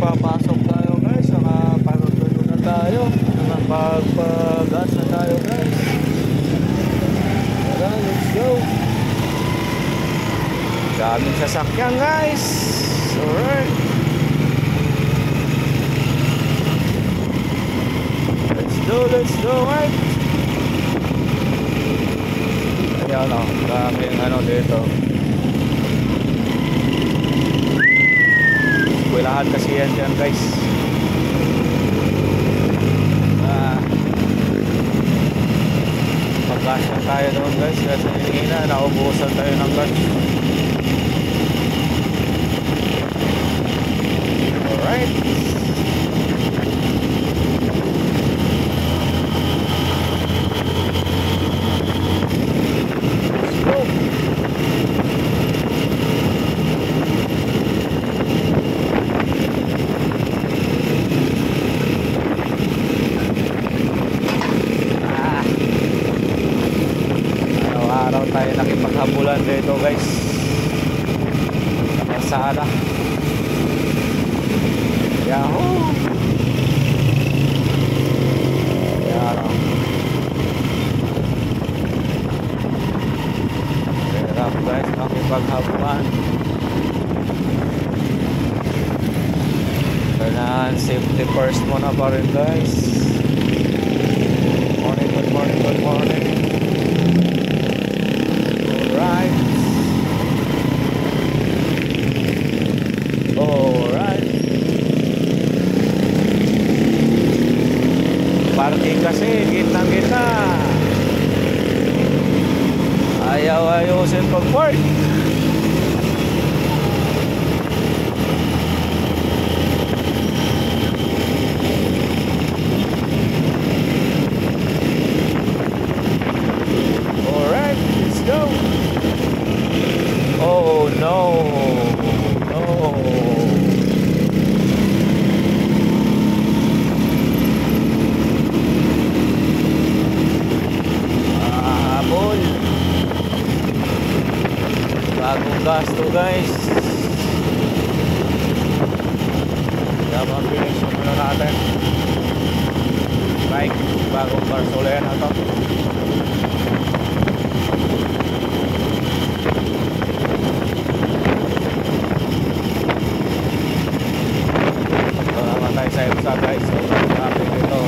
papasok tayo guys, nakapagpulo na tayo, nakapagpagas na tayo guys. Tara, let's go. Daming sasakyan guys. Alright, let's go right. Ayan o, daming ano dito. Eskwelahan kasi yan dyan guys. Pag-gas na tayo doon guys, kasi hindi na naubusan tayo ng gas. Alright, let's go. Araw-araw tayo nakipaghabulan dito guys sa kalsada. Yahoo! Yara. Hirap guys, makipaghabulan. Kailangan safety first muna pa rin guys. Morning, good morning, good morning. Alright. Alright. Parking kasi, gitna-gitna. Ayaw-ayusin pag-park. Alright, let's go. Oh no. No. Habol. Bagong gasto guys. Kaya mabilis yung ano natin. Bike, bagong gasolina to. Ito naman tayo sa EDSA guys. So, traffic dito.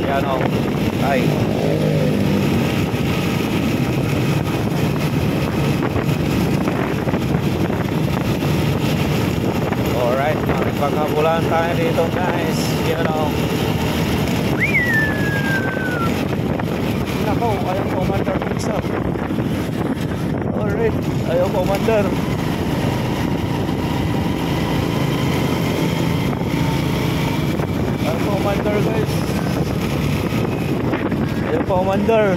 Yan o. Ay. Alright, makipaghabulan tayo dito guys. Yan o. Nako, ayaw commander fix up. Alright, ayaw commander. Ayaw commander guys. Ayaw commander.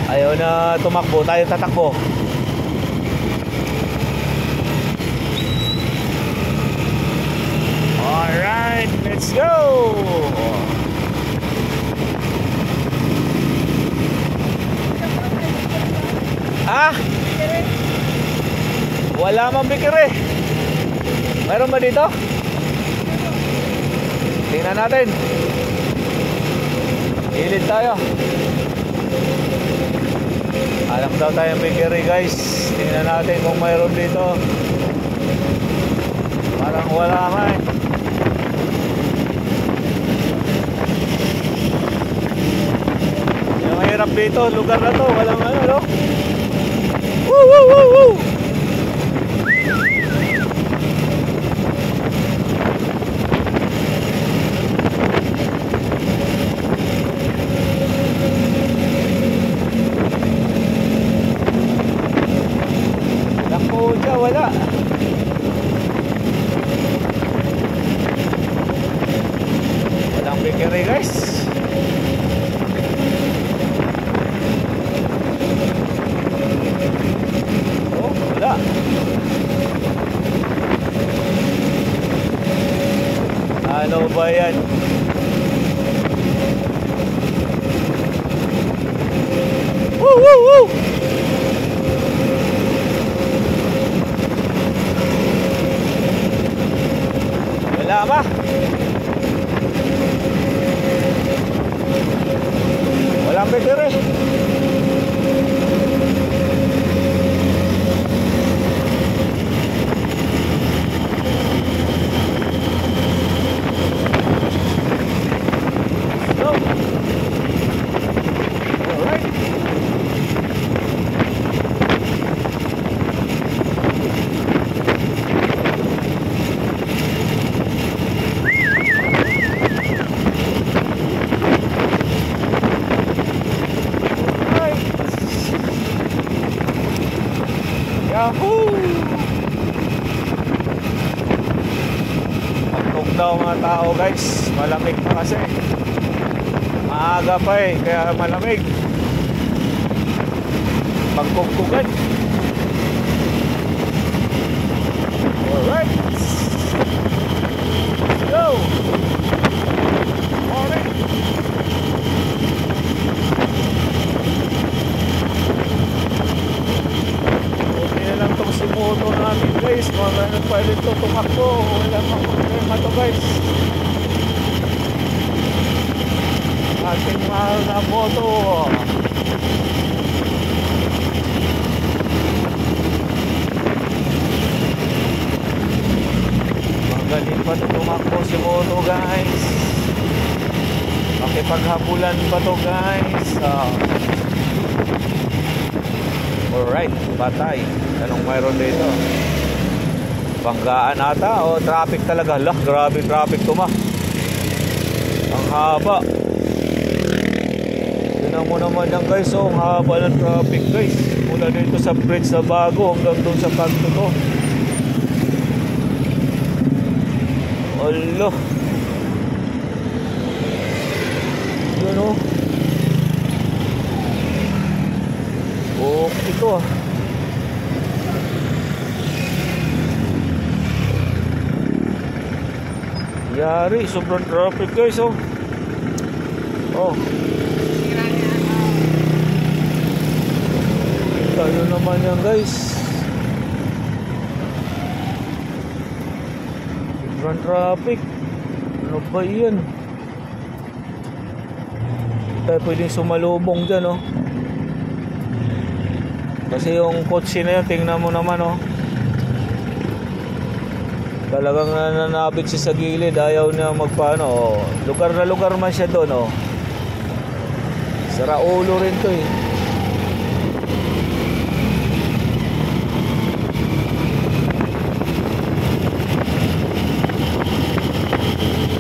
Ayaw na tumakbo, tayo tatakbo. Alright, let's go. Ah? Wala mang bikire. Meron ba dito? Tingnan natin. Ilid tayo. Alam daw tayong bikiri guys. Tingnan natin kung mayroon dito. Parang wala nga eh. Yung mahirap dito, lugar na to. Walang ano no? Woo woo woo woo. Wala. Walang bikiri guys. Oh, wala. Yahoo! Pagtog daw mga tao guys, malamig pa kasi. Maaga pa eh, kaya malamig. Pagtugtugan. Alright. Let's go! Morning! Lang tong si motor natin guys, mga pwede ito tumakbo, walang problema to guys. Ating mahal na moto. Magaling pa ito tumakbo si moto guys. Makipaghabulan pa to guys. Alright, patay. Anong mayroon dito? Banggaan ata o traffic talaga? Lah, grabe traffic to ma. Ang haba. Tignan mo naman yan guys. Oh, ang haba ng traffic guys. Mula dito sa bridge na bago hanggang doon sa kanto to. Allah. Yun oh. Oh, ito ah. Yari, sobrang traffic guys oh. Oh. Tayo naman yan guys. Sobrang traffic. Ano ba yan? Tayo pwedeng sumalubong dyan oh. Kasi yung kotse na yun, tingnan mo naman oh. Talagang nanabit siya sa gilid, ayaw niya magpaano oh. Lugar na lugar man siya doon oh. Sara ulo rin to eh.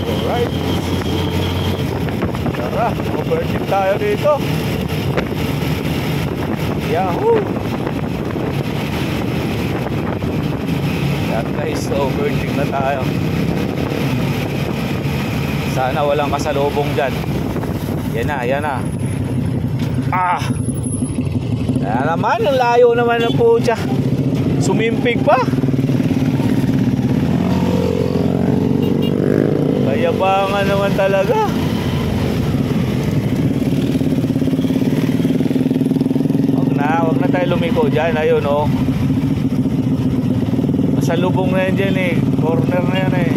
Alright. Tara, overtake tayo dito. Yahoo! Yan guys, overtake na tayo. Sana walang kasalubong dyan. Yan na, yan na. Ah! Yan naman, ang layo naman ng putya. Sumimpig pa. Kayabangan naman talaga. Huwag na tayo lumiko dyan. Ayun oh. Masalubong na yan dyan eh. Corner na yan eh.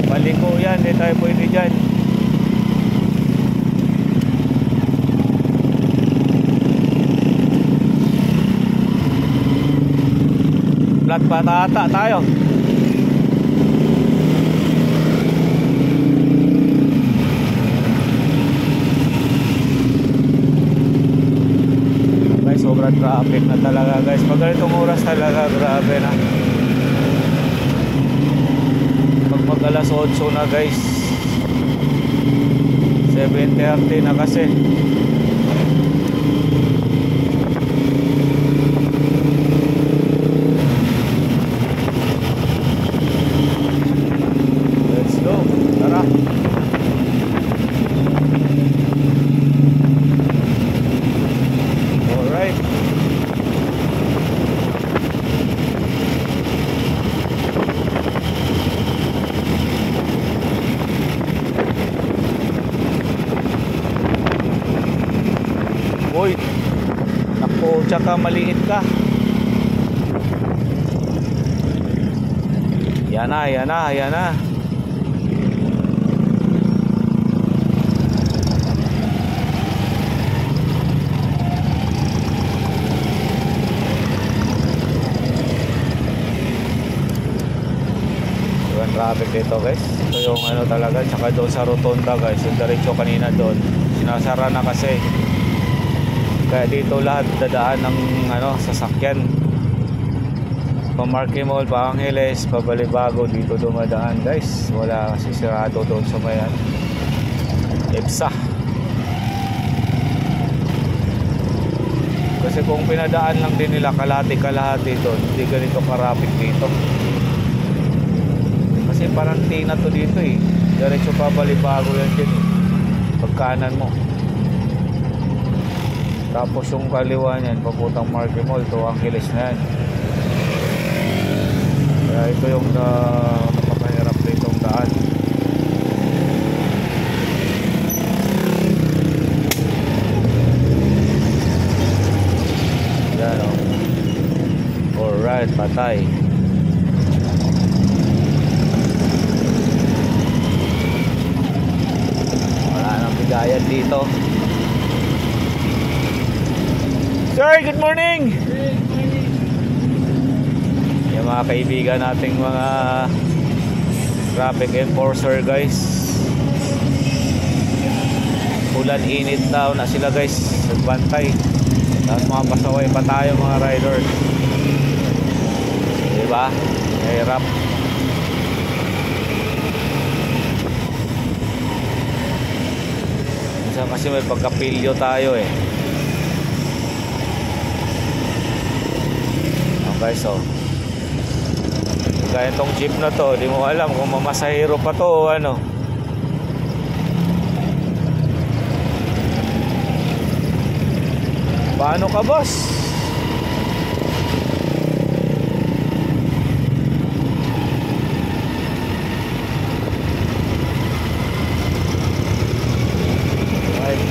Paliko yan. Hindi tayo pwede dyan. Flat patata tayo. Sobrang traffic na talaga guys. Pag ganitong oras talaga, grabe na. Pag mag alas 8 na guys, 7:30 na kasi. Let's go. Tara. Uy, naku, tsaka maliit ka. Yan na, yan na, yan na. traffic dito guys. Ito yung ano talaga. Tsaka doon sa rotonda guys, yung diretso kanina doon, sinasara na kasi. Kaya dito lahat dadaan ng ano, sasakyan. Pa-Marquee Mall, pa Angeles, pa Balibago, dito dumadaan guys. Wala kasi sirado doon sa mayan EDSA. Kasi kung pinadaan lang din nila kalahati doon, hindi ganito karapik dito. Kasi parang tina to dito eh. Diretso pa Balibago yan din eh. Pagkanan mo. Tapos yung kaliwa niyan, papuntang Marquee Mall, to Angeles na yan. Kaya ito yung napakahirap na itong daan. Yan o. Alright, patay. Wala nang bigayan dito. Sir, good morning! Yung mga kaibigan nating mga traffic enforcer guys, ulan init daw na sila guys, nagbantay. Tapos mga pasaway pa tayo mga riders, diba? Mahirap. Minsan kasi may pagkapilyo tayo eh. Okay, so kaya itong jeep na to, di mo alam kung mamasahero pa to o ano. Paano ka, boss? Right.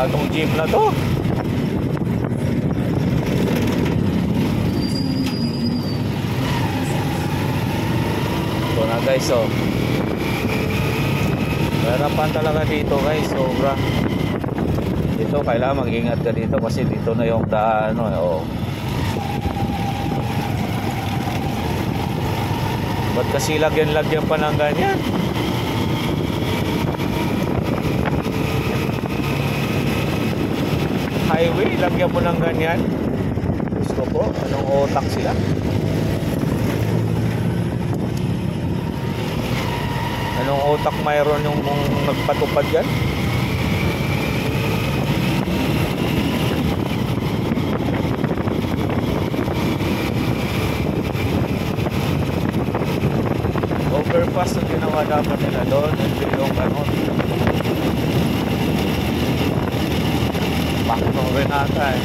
Itong jeep na to, ito na guys, oh. Harapan talaga dito guys, sobra. Dito kailangan mag-ingat ka dito kasi dito na yung daan, oh. Ba't kasi lagyan pa ng ganyan? Highway, lagyan mo ng ganyan. Gusto ko, anong otak sila? Anong otak mayroon yung nagpatupad yan? Overpass ang ginawa dapat nila doon. Hindi yung ano, bakit rin ata eh.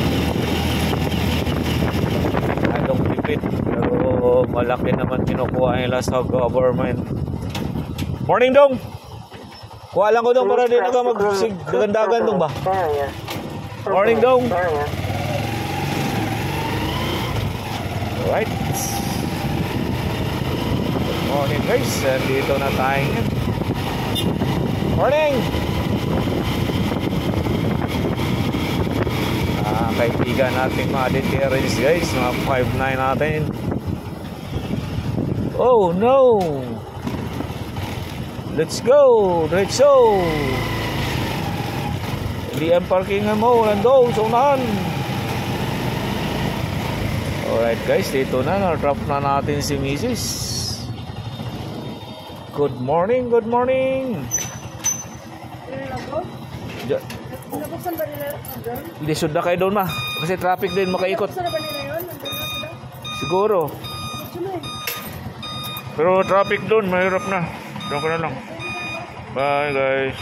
Anong tipid, pero malaki naman kinukuha nila sa government. Morning dong! Kuha lang ko dong para din ka magdagandagan dong ba? Morning dong! Alright. Good morning guys, dito na tayo. Morning! Kaibigan natin mga deterrents guys, mga 5'9" natin. Oh no, let's go, diretso. Hindi ang parkingan mo, nandoon sa unahan. Alright guys, dito na, na-drop na natin si Mrs. Good morning, good morning. Nabuksan ba nila doon? Hindi, suda kayo doon ma. Kasi traffic din, makaikot. Nabuksan na ba nila yun? Siguro. Pero traffic doon, mahirap na. Doon ka na lang. Bye guys.